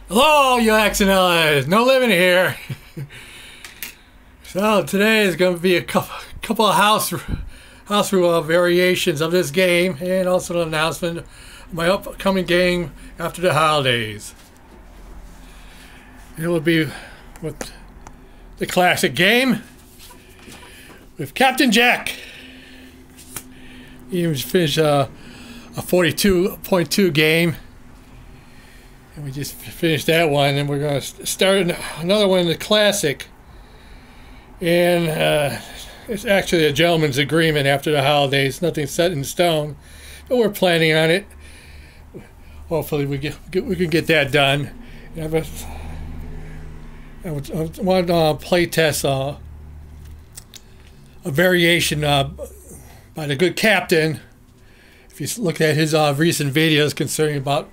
Hello, you XNLs. No living here. So today is going to be a couple of house rule variations of this game, and also an announcement of my upcoming game after the holidays. It will be with the classic game with Captain Jack. He finished a 42.2 game. And we just finished that one, and we're going to start another one in the classic. And it's actually a gentleman's agreement after the holidays. Nothing set in stone, but we're planning on it. Hopefully, we can get that done. I want to play test a variation by the good captain. If you look at his recent videos concerning about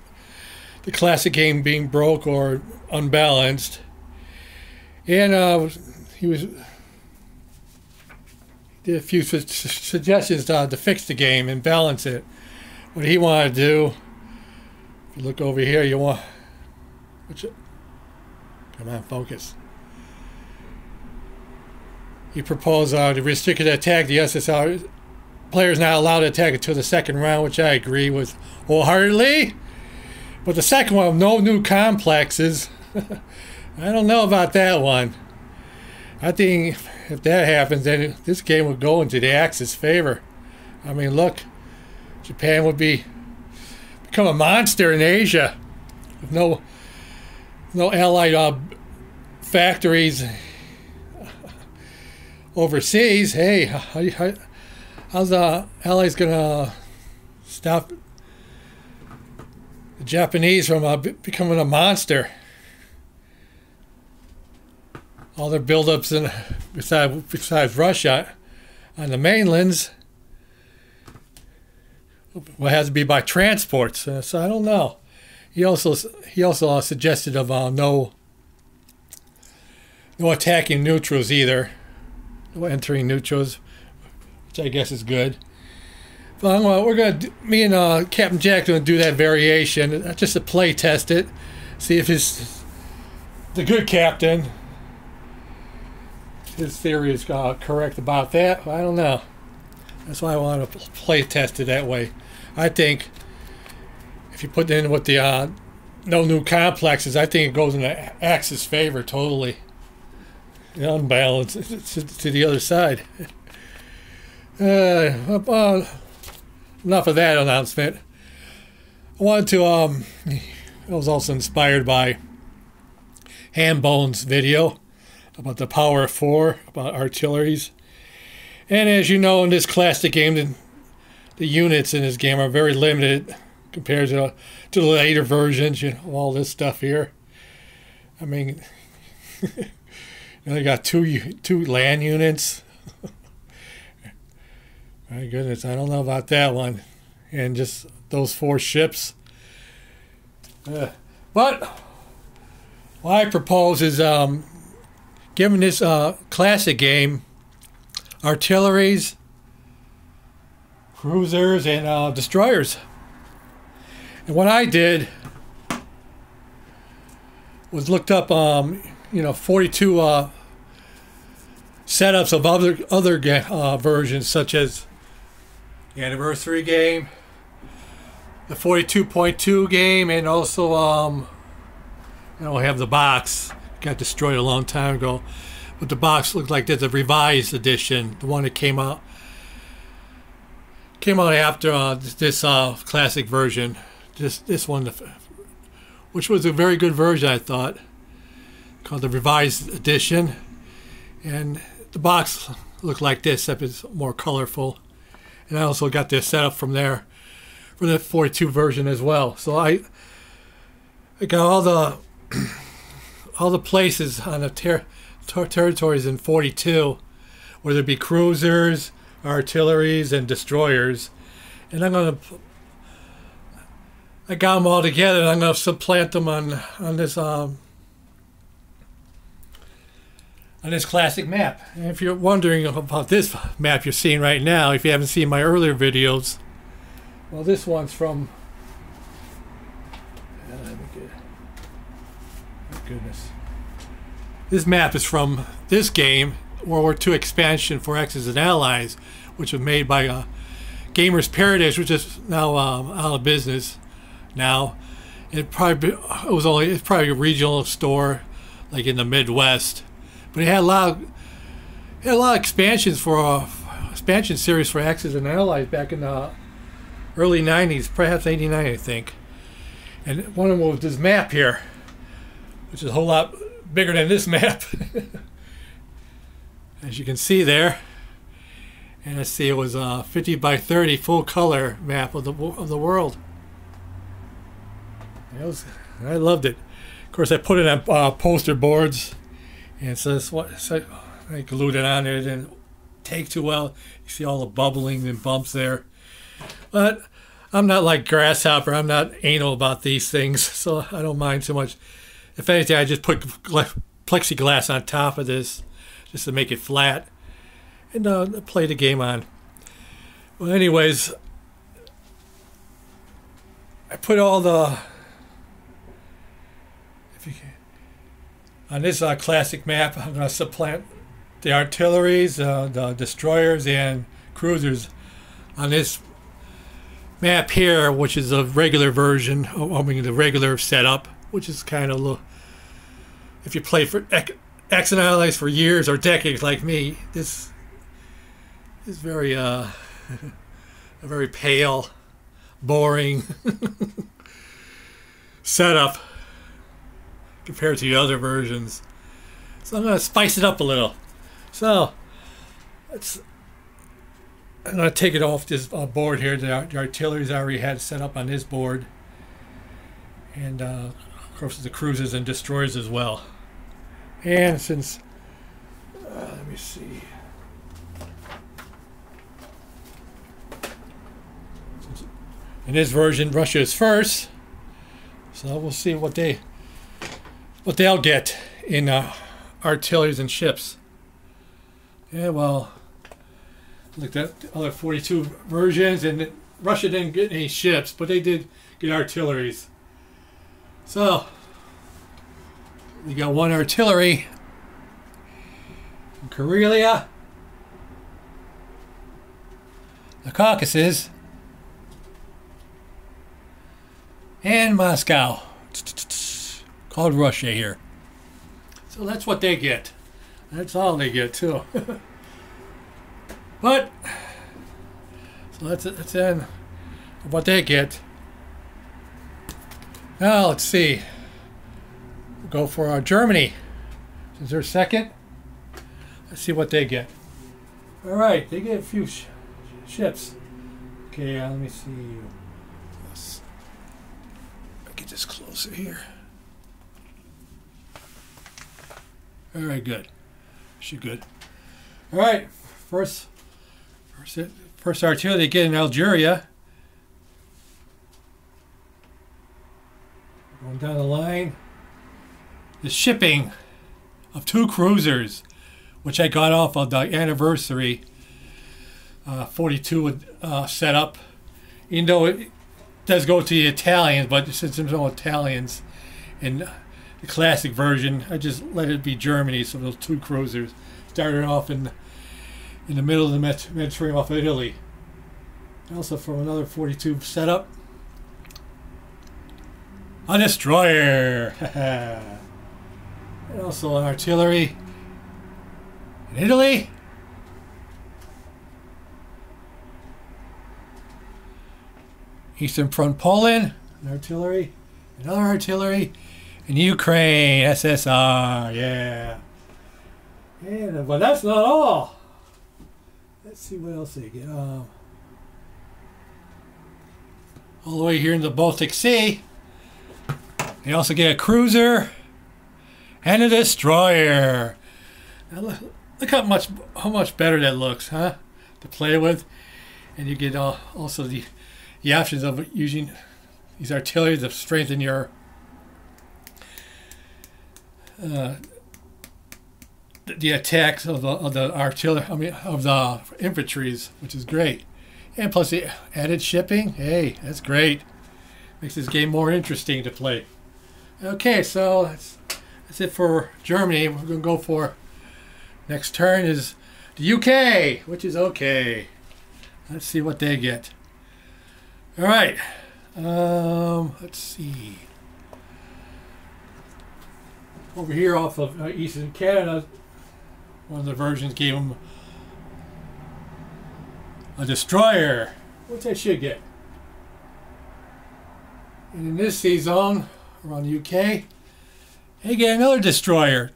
the classic game being broke or unbalanced, and he did a few suggestions to fix the game and balance it. What he wanted to do, if you look over here, you want, come on, focus. He proposed to restrict the attack. The USSR players not allowed to attack until the second round, which I agree with wholeheartedly. But the second one, no new complexes, I don't know about that one. I think if that happens, then this game would go into the Axis favor. I mean, look, Japan would become a monster in Asia with no allied factories overseas. Hey, how's the Allies gonna stop the Japanese from becoming a monster? All their buildups in besides Russia on the mainlands will have to be by transports. So I don't know. He also suggested of no attacking neutrals either, no entering neutrals, which I guess is good. But me and Captain Jack going to do that variation just to play test it, see if the good captain, his theory is correct about that. I don't know. That's why I want to play test it that way. I think if you put in with the no new complexes, I think it goes in the Axis favor totally. Unbalanced to the other side. Enough of that announcement. I wanted to, I was also inspired by Hambone's video about the Power of 4, about artilleries. And as you know, in this classic game, the units in this game are very limited compared to the later versions, all this stuff here. I mean, you got two land units. My goodness, I don't know about that one. And just those 4 ships. But what I propose is giving this classic game artilleries, cruisers, and destroyers. And what I did was looked up 42 setups of other versions, such as the anniversary game, the 42.2 game, and also we have the box. Got destroyed a long time ago, but the box looked like there's a revised edition, the one that came out after this classic version. This one, which was a very good version, I thought, called the revised edition. And the box looked like this, except it's more colorful. And I also got this set up from there for the 42 version as well. So I got all the places on the territories in 42, whether it be cruisers, artilleries, and destroyers. And I got them all together, and I'm going to supplant them on this classic map. And if you're wondering about this map you're seeing right now, if you haven't seen my earlier videos, well, this one's from goodness. This map is from this game, World War II expansion for Axis and Allies, which was made by Gamers Paradise, which is now out of business now. It's probably a regional store, like in the Midwest, but it had a lot of expansions for expansion series for Axis and Allies back in the early '90s, perhaps '89, I think. And one of them was this map here, which is a whole lot bigger than this map, as you can see there. And let's see, it was a 50 by 30 full color map of the world. I loved it. Of course, I put it on poster boards, and so I glued it on there. It didn't take too well. You see all the bubbling and bumps there. But I'm not like Grasshopper. I'm not anal about these things, so I don't mind so much. If anything, I just put plexiglass on top of this just to make it flat and play the game on. Well, anyways, I put all the on this classic map. I'm going to supplant the artilleries, the destroyers, and cruisers on this map here, which is a regular version, the regular setup, which is kind of if you play for Axis and Allies for years or decades like me, this is very a very pale, boring setup compared to the other versions. So I'm going to spice it up a little. So I'm going to take it off this board here. The artillery's already had set up on this board. And of course the cruisers and destroyers as well. And since, let me see. In this version, Russia is first. So we'll see what they'll get in artilleries and ships. Yeah, well, looked at the other 42 versions, and Russia didn't get any ships, but they did get artilleries. So we got one artillery in Karelia, the Caucasus, and Moscow, called Russia here. So that's what they get. That's all they get too. But so that's the end of what they get. Now let's see. We'll go for Germany. Since they're second, let's see what they get. All right, they get a few ships. Okay, let me see. Let's get this closer here. All right, good. She's good. All right, first artillery they get in Algeria. Going down the line. The shipping of 2 cruisers, which I got off of the anniversary 42 set up. Even though it does go to the Italians, but since there's no Italians in the classic version, I just let it be Germany. So those 2 cruisers started off in the middle of the Mediterranean off of Italy. Also from another 42 setup, a destroyer. And also an artillery in Italy. Eastern Front Poland, an artillery, another artillery in Ukraine, SSR, yeah. And, but that's not all. Let's see what else they get. All the way here in the Baltic Sea, they also get a cruiser and a destroyer. Now look how much better that looks, huh? To play with, and you get also the options of using these artillery to strengthen your the attacks of the artillery. I mean, of the infantries, which is great. And plus the added shipping. Hey, that's great. Makes this game more interesting to play. Okay, so that's it for Germany. We're going to go for next turn is the UK, which is okay. Let's see what they get. All right. Let's see. Over here off of Eastern Canada, one of the versions gave them a destroyer. What's that should get? And in this sea zone, around the UK, they get another destroyer.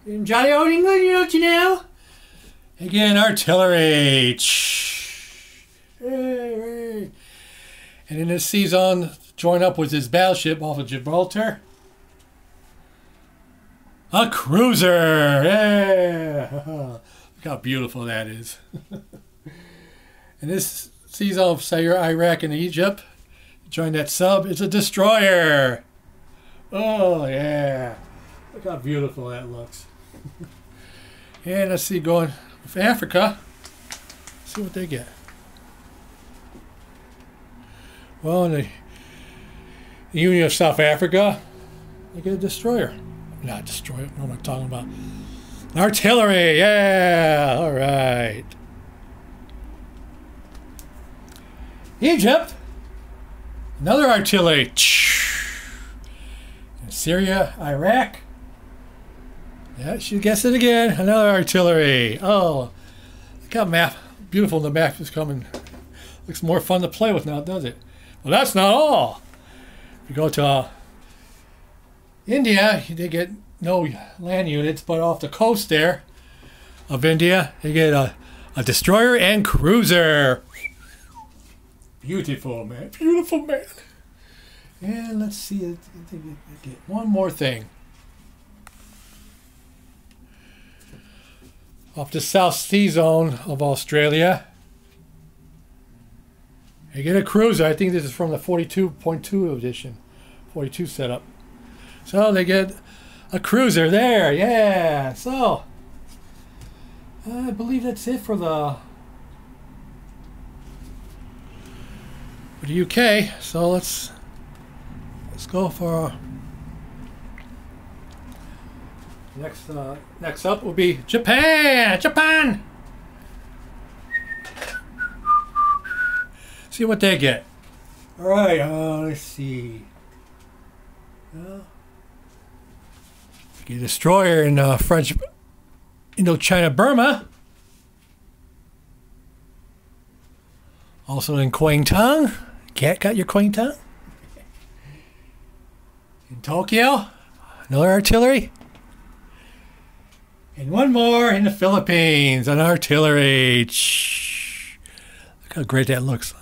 In Johnny Old England, don't you know? Again, artillery. And in this sea zone, join up with his battleship off of Gibraltar. A cruiser. Yeah. Look how beautiful that is. And this sea zone of Syria, Iraq, and Egypt. Join that sub. It's a destroyer. Oh, yeah. Look how beautiful that looks. And let's see, going with Africa. Let's see what they get. Well, in the Union of South Africa, they get a destroyer. Not a destroyer, what am I talking about? Artillery, yeah, all right. Egypt, another artillery. In Syria, Iraq. Yeah, she guessed it again. Another artillery. Oh, look how beautiful the map is coming. Looks more fun to play with now, does it? Well, that's not all. If you go to India, they get no land units, but off the coast there of India, they get a destroyer and cruiser. Beautiful, man. Beautiful, man. And let's see. I think we get one more thing. Off the South Sea Zone of Australia, they get a cruiser. I think this is from the 42.2 edition, 42 setup. So they get a cruiser there, yeah. So I believe that's it for the UK. So let's go for next up will be Japan. Japan. See what they get. All right. Let's see. Get a destroyer in French Indochina, Burma. Also in Kwangtung. Cat got your Kwangtung? In Tokyo, another artillery. And one more in the Philippines, an artillery. Look how great that looks.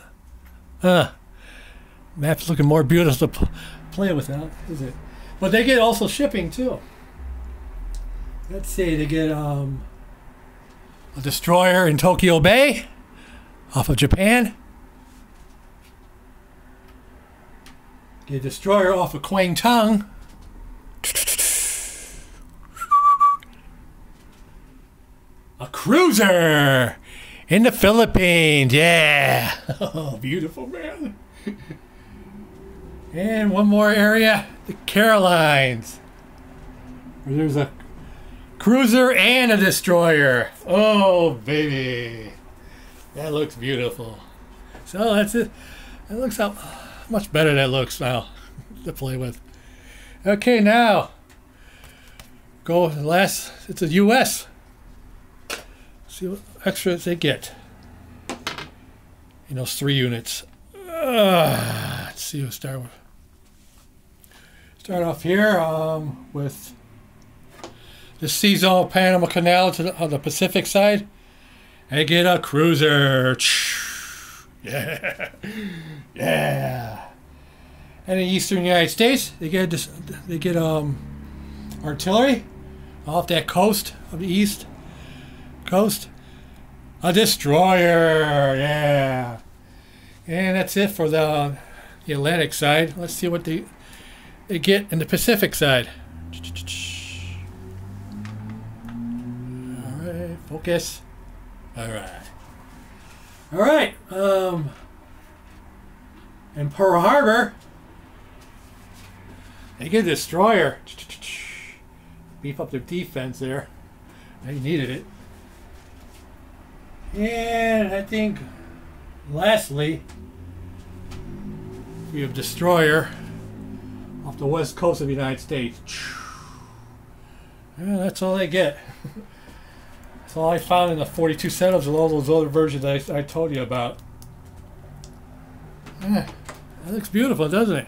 Map's looking more beautiful to play with now, is it? But they get also shipping too. Let's see, they get a destroyer in Tokyo Bay off of Japan. Get a destroyer off of Kwangtung. A cruiser in the Philippines, yeah. Oh, beautiful, man. And one more area, the Carolines, where there's a cruiser and a destroyer. Oh, baby. That looks beautiful. So that's it. That looks how much better that looks now to play with. Okay, now go last. It's a U.S. See what extras they get in those 3 units. Let's see. We'll start off here with the sea zone Panama Canal on the Pacific side. They get a cruiser. Yeah, yeah. And in the eastern United States, they get artillery off that coast of the east coast. A destroyer, yeah. And that's it for the Atlantic side. Let's see what they get in the Pacific side. All right, focus. All right. All right. In Pearl Harbor, They get a destroyer. Beef up their defense there. They needed it. And I think, lastly, we have destroyer off the west coast of the United States. Yeah, that's all they get. That's all I found in the 42 setups of all those other versions I told you about. Yeah, that looks beautiful, doesn't it?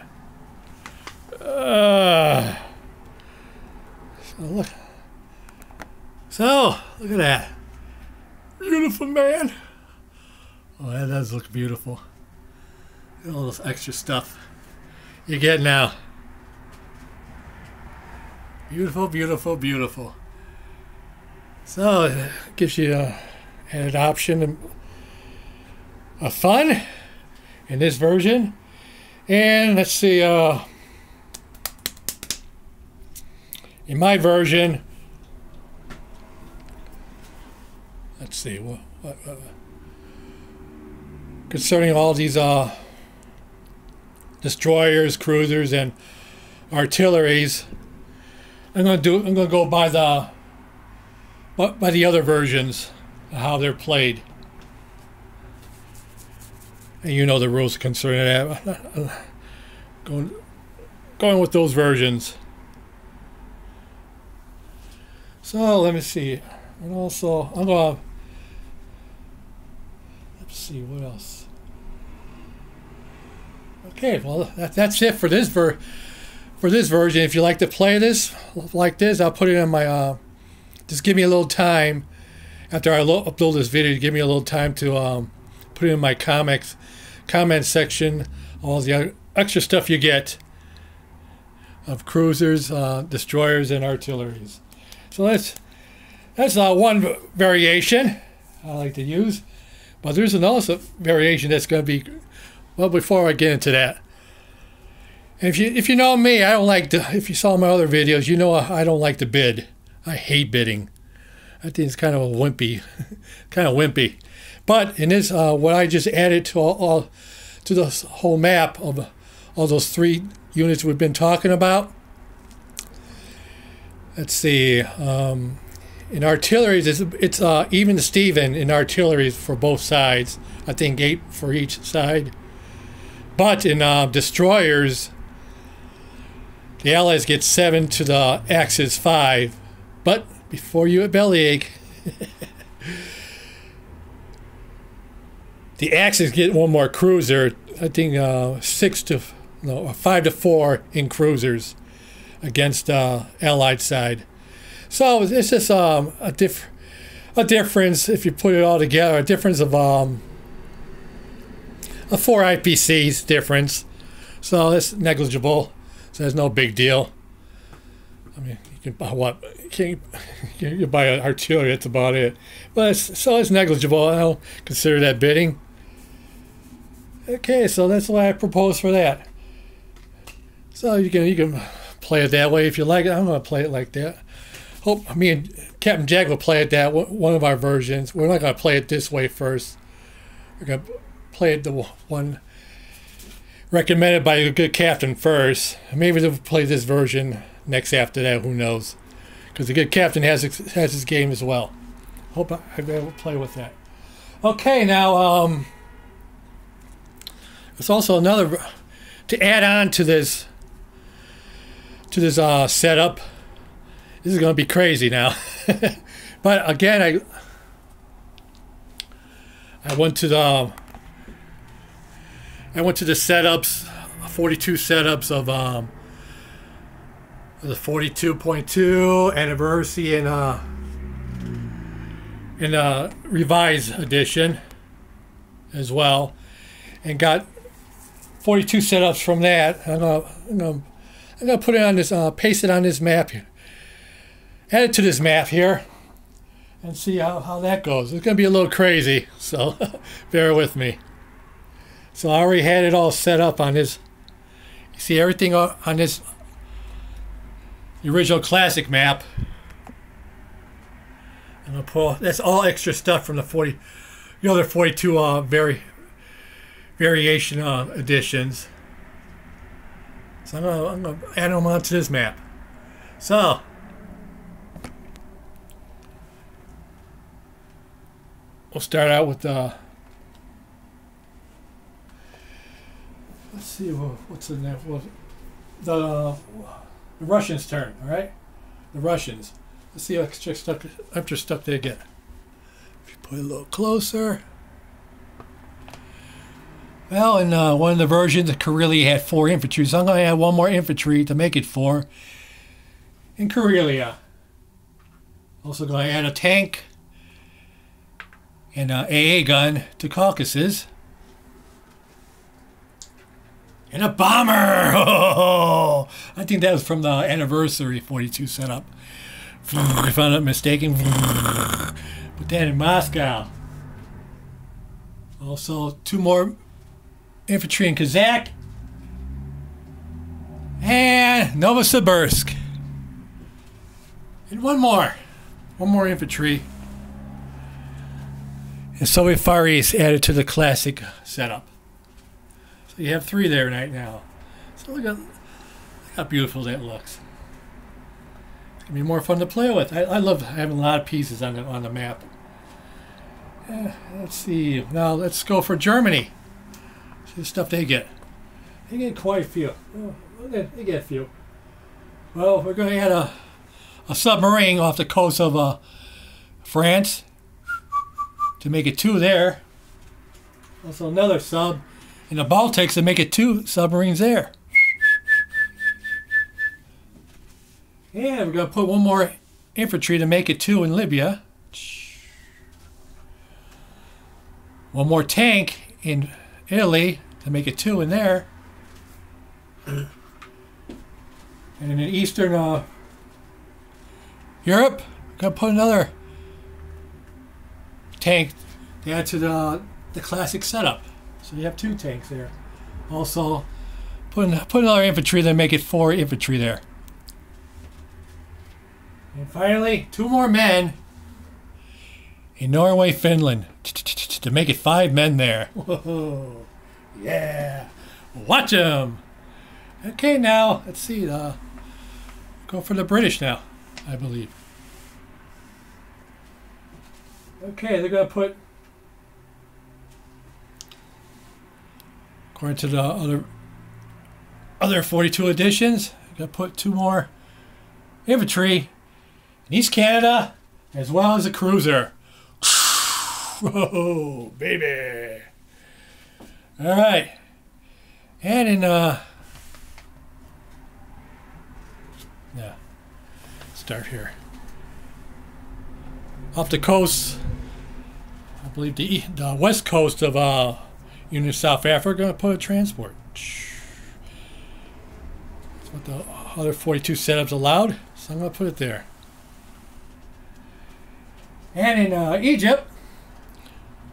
So look at that. Beautiful, man. Oh, that does look beautiful. Look at all this extra stuff you get now. Beautiful, beautiful, beautiful. So it gives you an added option of fun in this version. And let's see, in my version, let's see, concerning all these destroyers, cruisers, and artilleries, I'm gonna go by the other versions, how they're played. And you know the rules concerning that. Going with those versions. So let me see. And also, I'm gonna, let's see what else. Okay, well that's it for this version. If you like to play this like this, I'll put it in my. Just give me a little time after I upload this video. Give me a little time to put it in my comment section. All the extra stuff you get of cruisers, destroyers, and artilleries. So that's one variation I like to use. But there's another variation that's going to be, well, before I get into that. And if you know me, I don't like to, if you saw my other videos, you know I don't like to bid. I hate bidding. I think it's kind of wimpy. But in this, what I just added to this whole map of all those 3 units we've been talking about. Let's see. In artillery, it's even Steven in artillery for both sides. I think 8 for each side. But in destroyers, the Allies get 7 to the Axis 5. But before you bellyache, the Axis get one more cruiser. I think 5 to 4 in cruisers against Allied side. So it's just a difference if you put it all together. A difference of a 4 IPCs difference. So it's negligible. So there's no big deal. I mean, you can buy what? You buy an artillery. That's about it. But it's negligible. I don't consider that bidding. Okay, so that's what I propose for that. So you can play it that way if you like it. I'm going to play it like that. Hope me and Captain Jack will play it that one of our versions. We're not going to play it this way first. We're going to play it the one recommended by a good captain first. Maybe they'll play this version next after that. Who knows? Because the good captain has his game as well. Hope I'll be able to play with that. Okay, now there's also another to add on to this setup. This is going to be crazy now. But again, I went to the setups, 42 setups of the 42.2 anniversary in a revised edition as well, and got 42 setups from that. I'm gonna put it on this, paste it on this map here, add it to this map here, and see how that goes. It's gonna be a little crazy, so bear with me. So I already had it all set up on this. You see everything on this the original classic map. I'm gonna pull. That's all extra stuff from the other 42 variation editions. So I'm gonna add them onto this map. So we'll start out with let's see what's in there. Well, the Russians' turn. All right, the Russians. Let's see how extra stuff they get. If you put it a little closer. Well, in one of the versions, Karelia had 4 infantry, so I'm going to add 1 more infantry to make it 4 in Karelia. Also going to add a tank and an AA gun to Caucasus. And a bomber! Oh, I think that was from the Anniversary 42 setup. If I'm not mistaken. Put that in Moscow. Also, 2 more infantry in Kazakh. And Novosibirsk. And 1 more. 1 more infantry. And Soviet Far East added to the classic setup. So you have 3 there right now. So look how beautiful that looks. It's going to be more fun to play with. I love having a lot of pieces on the map. Let's see. Now let's go for Germany. See the stuff they get. They get quite a few. Oh, they get a few. Well, we're going to add a submarine off the coast of France to make it 2 there. Also another sub in the Baltics to make it 2 submarines there. And we're going to put 1 more infantry to make it 2 in Libya. 1 more tank in Italy to make it 2 in there. And in Eastern Europe, we're going to put another tank to add to the classic setup. So you have 2 tanks there. Also, put another infantry to make it 4 infantry there. And finally, 2 more men in Norway, Finland to make it 5 men there. Whoa. Yeah. Watch them. Okay, now, let's see. Go for the British now, I believe. Okay, they're going to put, according to the other 42 editions, they're going to put 2 more infantry in East Canada, as well as a cruiser. Whoa, baby. All right. And in, start here. Off the coast, I believe the west coast of Union of South Africa, going to put a transport. That's what the other 42 setups allowed, so I'm going to put it there. And in Egypt,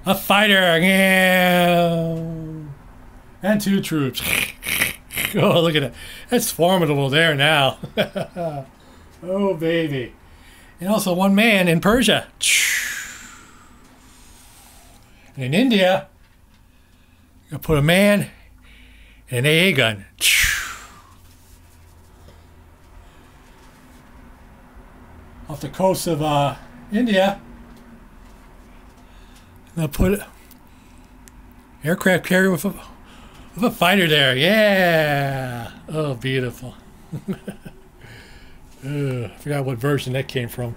a fighter, yeah, and 2 troops. Oh, look at that. That's formidable there now. Oh, baby. And also 1 man in Persia. And in India, you're going to put a man and an AA gun. Off the coast of India, I'm going to put an aircraft carrier with a fighter there. Yeah. Oh, beautiful. I forgot what version that came from.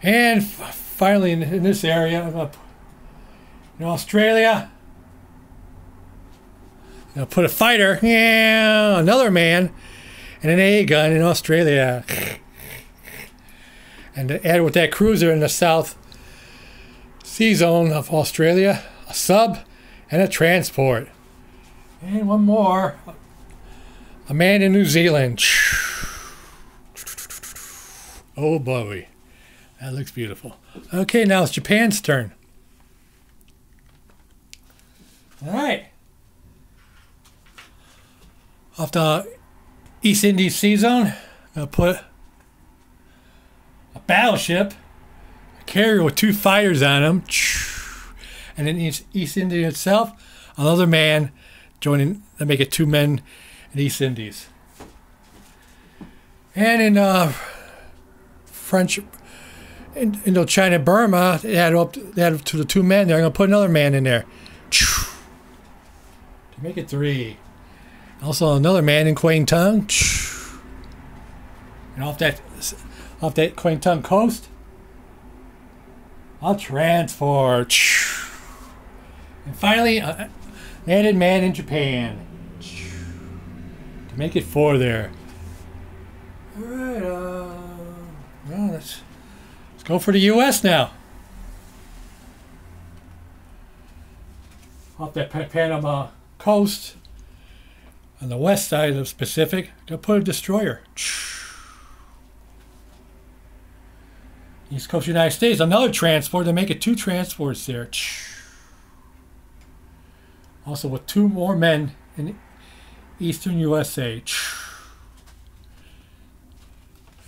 And finally, in this area, I'm going to, in Australia, I'm going to put a fighter, yeah, another man, and an AA gun in Australia. And to add with that cruiser in the South Sea Zone of Australia, a sub and a transport. And 1 more, a man in New Zealand. Oh boy, that looks beautiful. Okay, now it's Japan's turn. All right. Off the East Indies Sea Zone, I'm going to put a battleship, a carrier with 2 fighters on them, and in East India itself, another man joining to make it 2 men in East Indies. And in French, in Indochina, Burma, they had up to the 2 men there. I'm going to put another man in there to make it 3. Also another man in Kwang Tung. And off that Kwang Tung coast, I'll transport. And finally, landed man in Japan to make it 4 there. All right, well, let's go for the U.S. now. Off that Panama coast, on the west side of the Pacific, gonna put a destroyer. East Coast United States, another transport to make it 2 transports there. Also with 2 more men in eastern USA.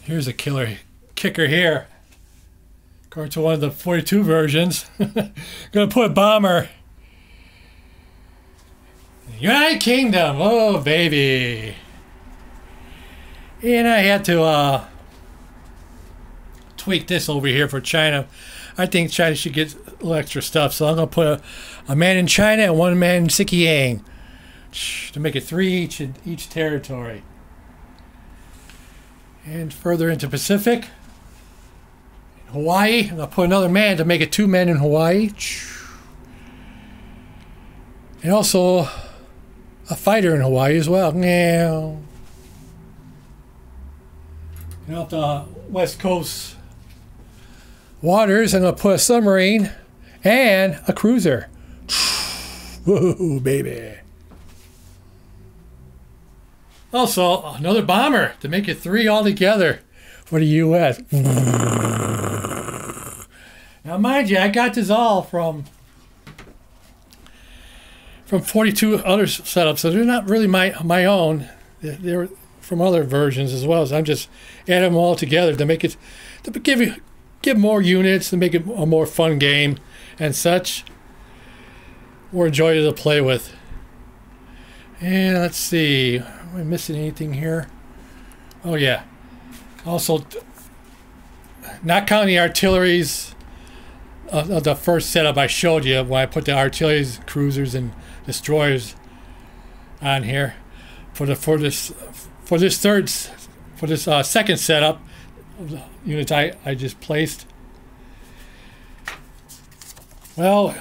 Here's a kicker here. According to one of the 42 versions, gonna put a bomber. United Kingdom, oh baby. And I had to tweak this over here for China. I think China should get a little extra stuff, so I'm gonna put a man in China and 1 man in Sikkiang to make it 3 each in each territory. And further into Pacific, in Hawaii, I'm gonna put another man to make it 2 men in Hawaii. And also a fighter in Hawaii as well. Now, and off the West Coast waters, I'm going to put a submarine and a cruiser. Woohoo, baby. Also, another bomber to make it 3 altogether for the U.S. Now, mind you, I got this all from 42 other setups, so they're not really my own. They're from other versions as well. So I'm just adding them all together to make it, to give more units, to make it a more fun game and such. More enjoyable to play with. And let's see, am I missing anything here? Oh yeah. Also, not counting the artilleries of the first setup I showed you when I put the artilleries, cruisers, and destroyers on here for this second setup of the units I just placed. Well,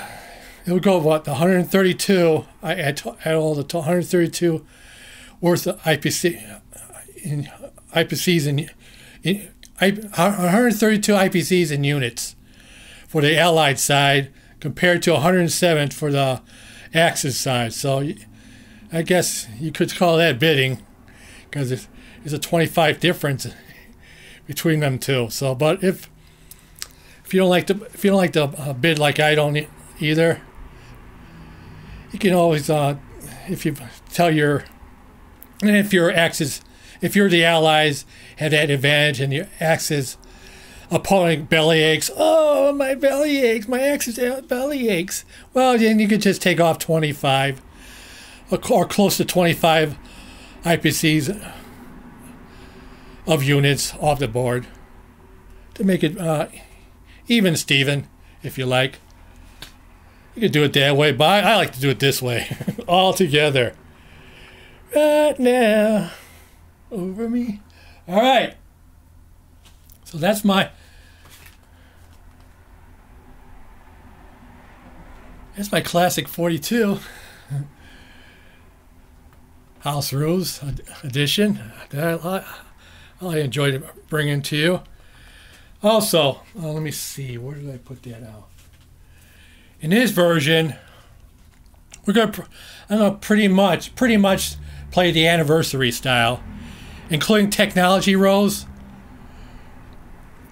it would go what, the 132. I had all the 132 worth of IPCs in 132 IPCs in units for the Allied side compared to 107 for the Axis side. So I guess you could call that bidding, because there's a 25 difference between them two. So, but if you don't like to bid like I don't either, you can always if you tell your, and if your Axis, if you're the Allies, have that advantage, and your Axis opponent belly aches. Oh, my belly aches. My Axis belly aches. Well, then you could just take off 25 or close to 25 IPCs of units off the board to make it even Steven, if you like. You could do it that way, but I like to do it this way, all together. Right now, over me. All right. So that's my classic 42 House Rules edition that I enjoyed bringing to you. Also, let me see, where did I put that out? In this version, I'm gonna pretty much play the anniversary style, including technology roles.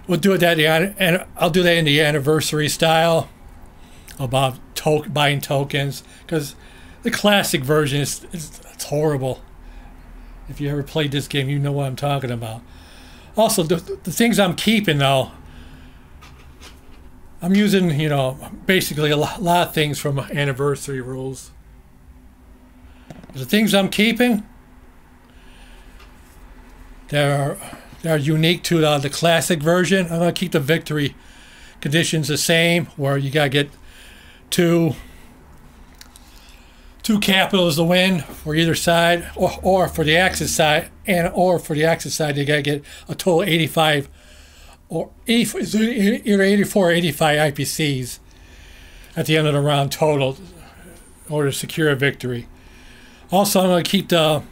We'll do that, and I'll do that in the anniversary style about buying tokens, because the classic version it's horrible. If you ever played this game, you know what I'm talking about. Also, the things I'm keeping, though, I'm using, basically a lot of things from anniversary rules. The things I'm keeping, that are unique to the classic version. I'm going to keep the victory conditions the same, where you got to get two capitals to win for either side, or for the Axis side, or for the Axis side, you got to get a total 85 or either 84 or 85 IPCs at the end of the round total in order to secure a victory. Also, I'm going to keep the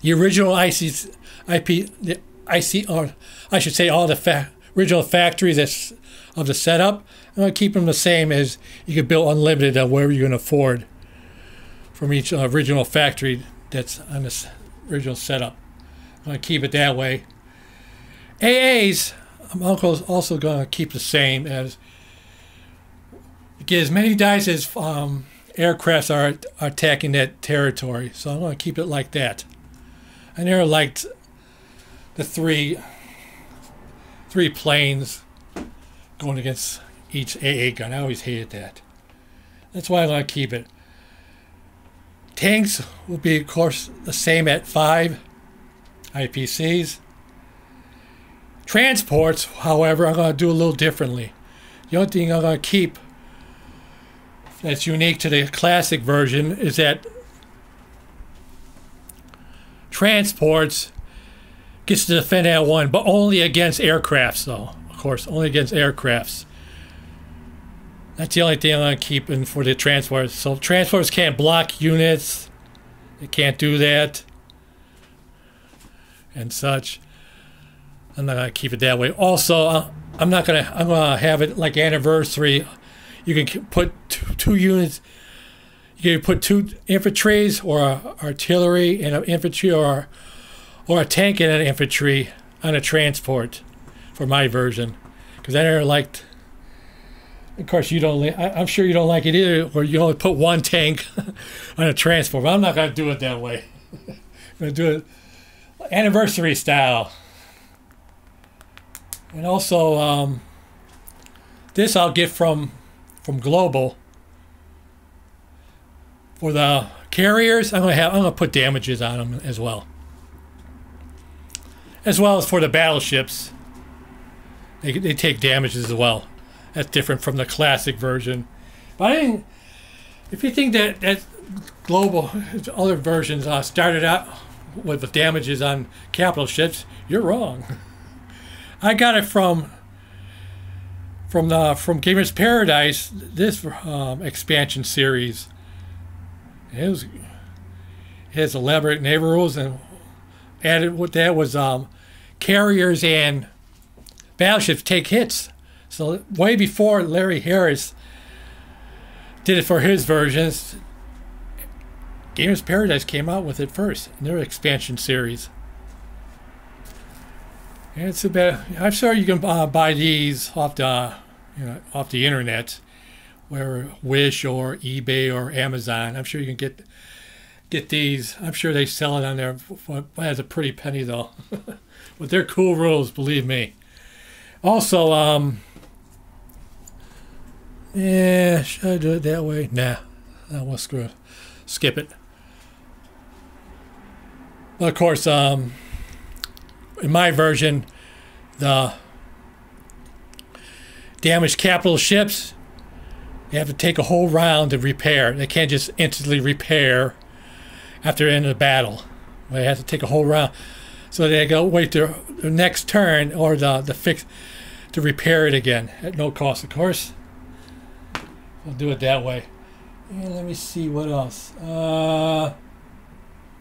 original all the original factories of the setup. I'm going to keep them the same, as you can build unlimited of wherever you can afford from each original factory that's on this original setup. I'm going to keep it that way. AAs, I'm also going to keep the same, as get as many dice as aircrafts are attacking that territory. So I'm going to keep it like that. I never liked the three planes going against each AA gun. I always hated that. That's why I'm going to keep it. Tanks will be, of course, the same at 5 IPCs. Transports, however, I'm going to do a little differently. The only thing I'm going to keep that's unique to the classic version is that transports gets to defend at 1, but only against aircrafts, though. Of course, only against aircrafts. That's the only thing I'm going to keep in for the transports. So transports can't block units. They can't do that. And such. I'm not going to keep it that way. Also, I'm going to have it like anniversary. You can put two units. You can put 2 infantries or artillery and an infantry, or a tank and an infantry on a transport for my version. Because I never liked. Of course, you don't. I'm sure you don't like it either, where you only put 1 tank on a transport. But I'm not going to do it that way. I'm going to do it anniversary style. And also, this I'll get from Global. For the carriers, I'm going to put damages on them as well. As well as for the battleships, they take damages as well. That's different from the classic version. But if you think that Global, other versions started out with the damages on capital ships, you're wrong. I got it from Gamers Paradise, this expansion series. It has elaborate naval rules, and added what that was carriers and battleships take hits. So way before Larry Harris did it for his versions, Gamers Paradise came out with it first in their expansion series. And it's about, I'm sure you can buy these off the internet, where Wish or eBay or Amazon. I'm sure you can get these. I'm sure they sell it on there as a pretty penny, though. But they're cool rules, believe me. Also, yeah, should I do it that way? Nah, I will skip it. But of course, in my version, the damaged capital ships, they have to take a whole round to repair. They can't just instantly repair after the end of the battle. They have to take a whole round. So they go wait their next turn, or the fix to repair it again at no cost, of course. We'll do it that way. And let me see what else.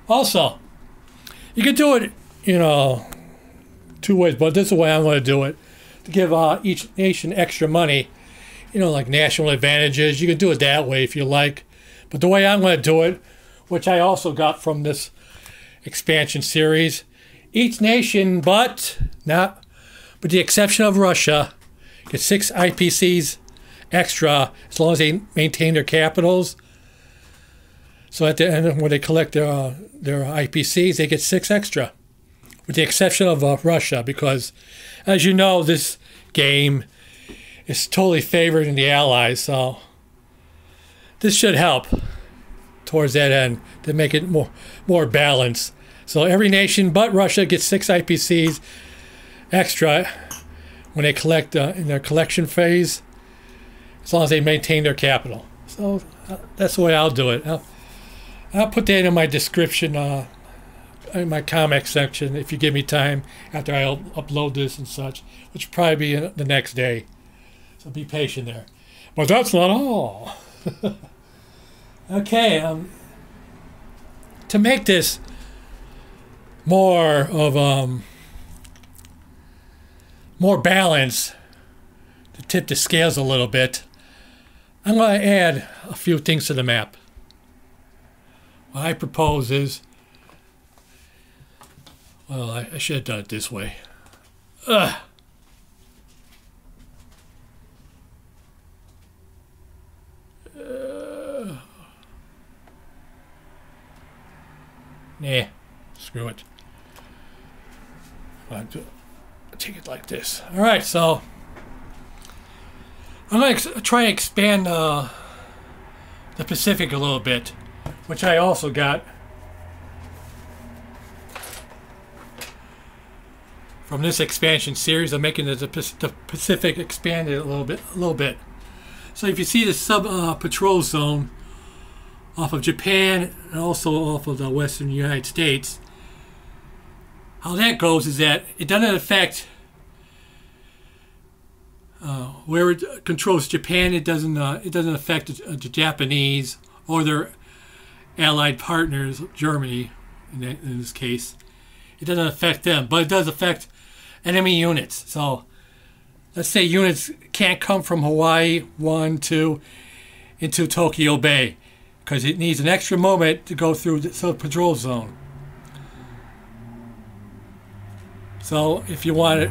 Also, you can do it, 2 ways, but this is the way I'm going to do it. To give each nation extra money, like national advantages. You can do it that way if you like. But the way I'm going to do it, which I also got from this expansion series, each nation, with the exception of Russia, gets 6 IPCs extra as long as they maintain their capitals. So at the end, when they collect their IPCs, they get 6 extra, with the exception of Russia, because, as you know, this game is totally favored in the Allies. So this should help towards that end to make it more balanced. So every nation but Russia gets 6 IPCs extra when they collect in their collection phase, as long as they maintain their capital. So that's the way I'll do it. I'll put that in my description, in my comment section, if you give me time after I upload this and such, which will probably be the next day. So be patient there. But that's not all. Okay, to make this more of more balance, to tip the scales a little bit, I'm going to add a few things to the map. What I propose is, well, I should have done it this way. Ugh. Nah, screw it. I'll take it like this. All right, so I'm going to try and expand the Pacific a little bit, which I also got from this expansion series. I'm making the Pacific expanded a little bit. So if you see the sub-patrol zone off of Japan and also off of the western United States, how that goes is that it doesn't affect where it controls Japan. It doesn't affect the Japanese or their allied partners, Germany in this case. It doesn't affect them, but it does affect enemy units. So let's say units can't come from Hawaii 1, 2 into Tokyo Bay because it needs an extra moment to go through the sub-patrol zone. So if you want to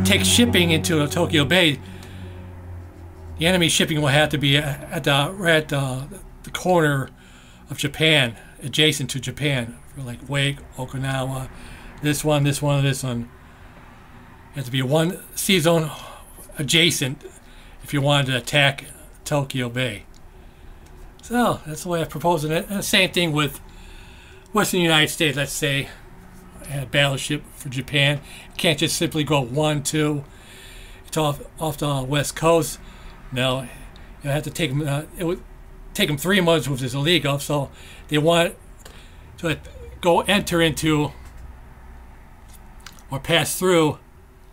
take shipping into Tokyo Bay, the enemy shipping will have to be at the corner of Japan, adjacent to Japan, for like Wake, Okinawa, this one, this one, this one. You have to be one sea zone adjacent if you wanted to attack Tokyo Bay. So that's the way I propose it. And the same thing with Western United States. Let's say I had a battleship for Japan. You can't just simply go 1, 2. It's off the west coast. No, you have to take them. It would take them 3 months, which is illegal. So they want to go enter into or pass through.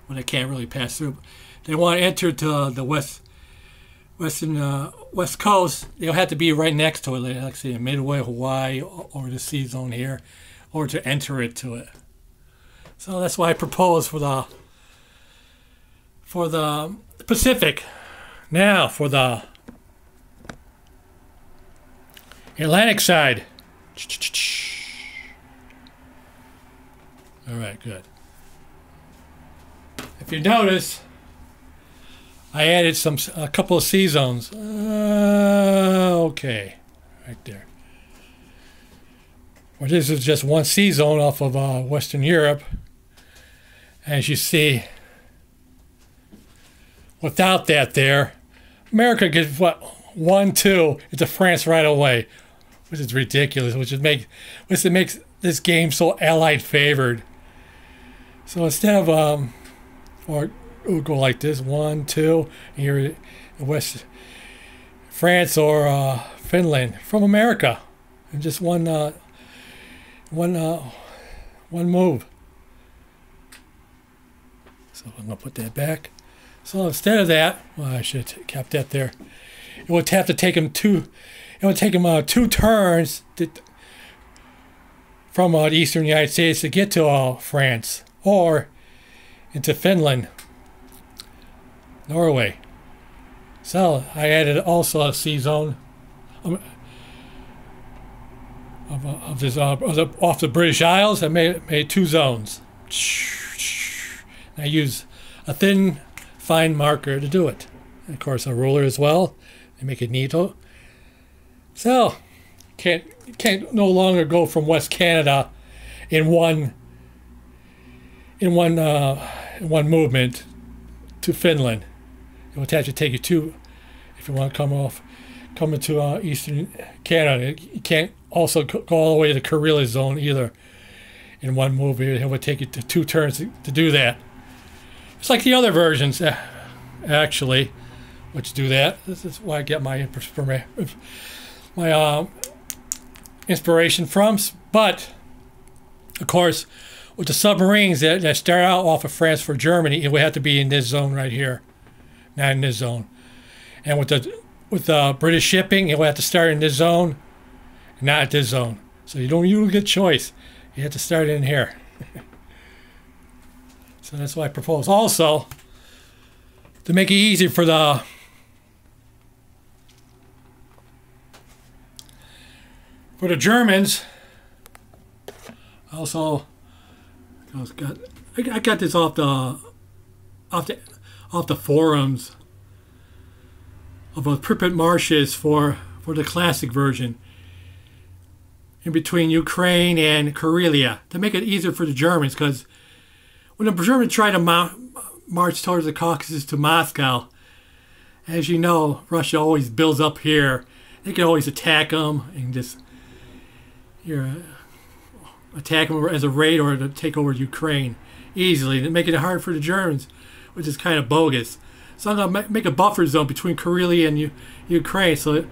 Well, they can't really pass through. They want to enter to the west coast. They'll have to be right next to it, like say Midway, Hawaii, or the sea zone here, or to enter it to it. So that's why I propose for the Pacific. Now for the Atlantic side. All right, good. If you notice, I added a couple of sea zones. Okay, right there. Well, this is just one sea zone off of Western Europe. As you see, without that there, America gets what, 1, 2 into France right away, which is ridiculous. Which makes this game so Allied favored. So instead of or we'll go like this, 1, 2, and here in West France or Finland from America, and just one move. So I'm gonna put that back. So instead of that, well, I should have kept that there. It would have to take him two. It would take him 2 turns from the eastern United States to get to France or into Finland, Norway. So I added also a sea zone of this off the British Isles. I made 2 zones. I use a thin, fine marker to do it. And of course, a ruler as well. They make it neato. So can't no longer go from West Canada in one movement to Finland. It would have to take you 2 if you want to come into eastern Canada. You can't also go all the way to the Karelia zone either. in one movie. It would take you to 2 turns to do that. It's like the other versions, actually, which do that. This is why I get my inspiration from. But, of course, with the submarines that start out off of France for Germany, it would have to be in this zone right here, not in this zone. And with the British shipping, it would have to start in this zone, not at this zone. So you don't get choice. You have to start in here. So that's what I propose. Also, to make it easy for the Germans, also, I got this off the forums of Pripyat marshes for the classic version, in between Ukraine and Karelia, to make it easier for the Germans, because when the Germans try to march towards the Caucasus to Moscow, as you know, Russia always builds up here. They can always attack them and just attack them as a raid or to take over Ukraine easily, and making it hard for the Germans, which is kind of bogus. So I'm going to make a buffer zone between Karelia and Ukraine, so it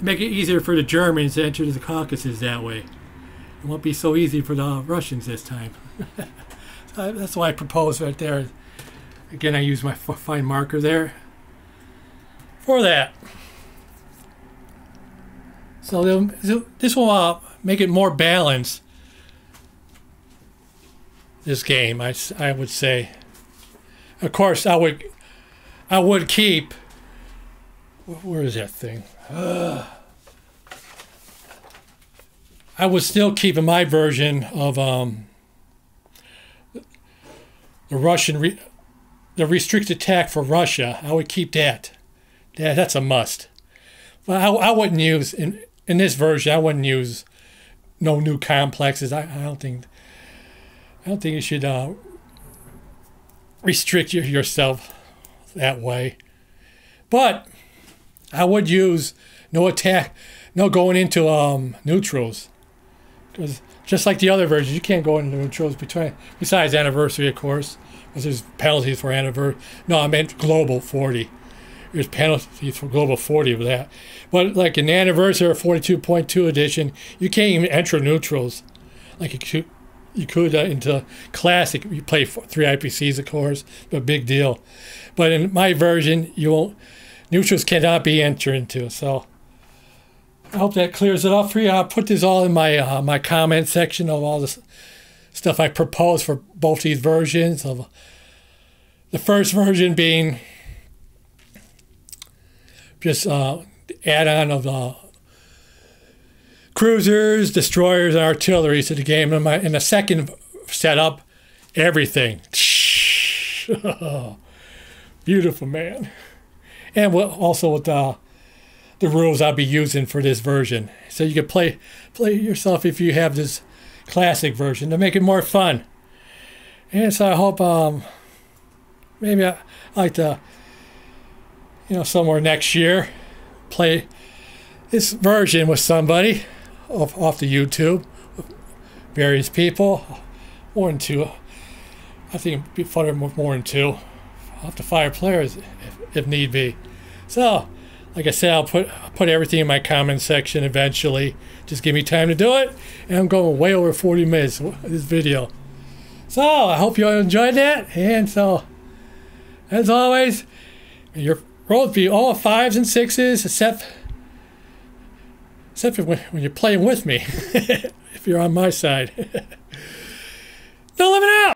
make it easier for the Germans to enter the Caucasus that way. It won't be so easy for the Russians this time. So that's why I propose right there. Again, I use my fine marker there for that. So this will make it more balanced, this game, I would say. Of course, I would keep, where is that thing? I would still keep in my version of the restricted attack for Russia. I would keep that. That's a must. But I wouldn't use in this version. I wouldn't use no new complexes. I don't think you should restrict yourself that way. But I would use no attack, no going into neutrals, because just like the other versions, you can't go into neutrals besides anniversary, of course, because there's penalties for anniversary. No, I meant global 40. There's penalties for global 40 with that. But like in the anniversary or 42.2 edition, you can't even enter neutrals. Like you could into classic. You play 3 IPCs, of course, but big deal. But in my version, you won't. Neutrals cannot be entered into. So I hope that clears it up for you. I'll put this all in my my comment section of all this stuff I propose for both these versions. Of the first version being just add-on of the cruisers, destroyers, and artillery to the game. In the second setup, everything. Beautiful, man. And also with the rules I'll be using for this version, so you can play yourself if you have this classic version to make it more fun. And so I hope maybe I like to, somewhere next year, play this version with somebody off the YouTube, various people, more than 2. I think it'd be fun with more than 2, up to 5 players if need be. So, like I said, I'll put everything in my comment section eventually. Just give me time to do it, and I'm going way over 40 minutes with this video. So I hope you all enjoyed that, and so as always, your rolls be all 5s and 6s, except for when you're playing with me. If you're on my side. No living out.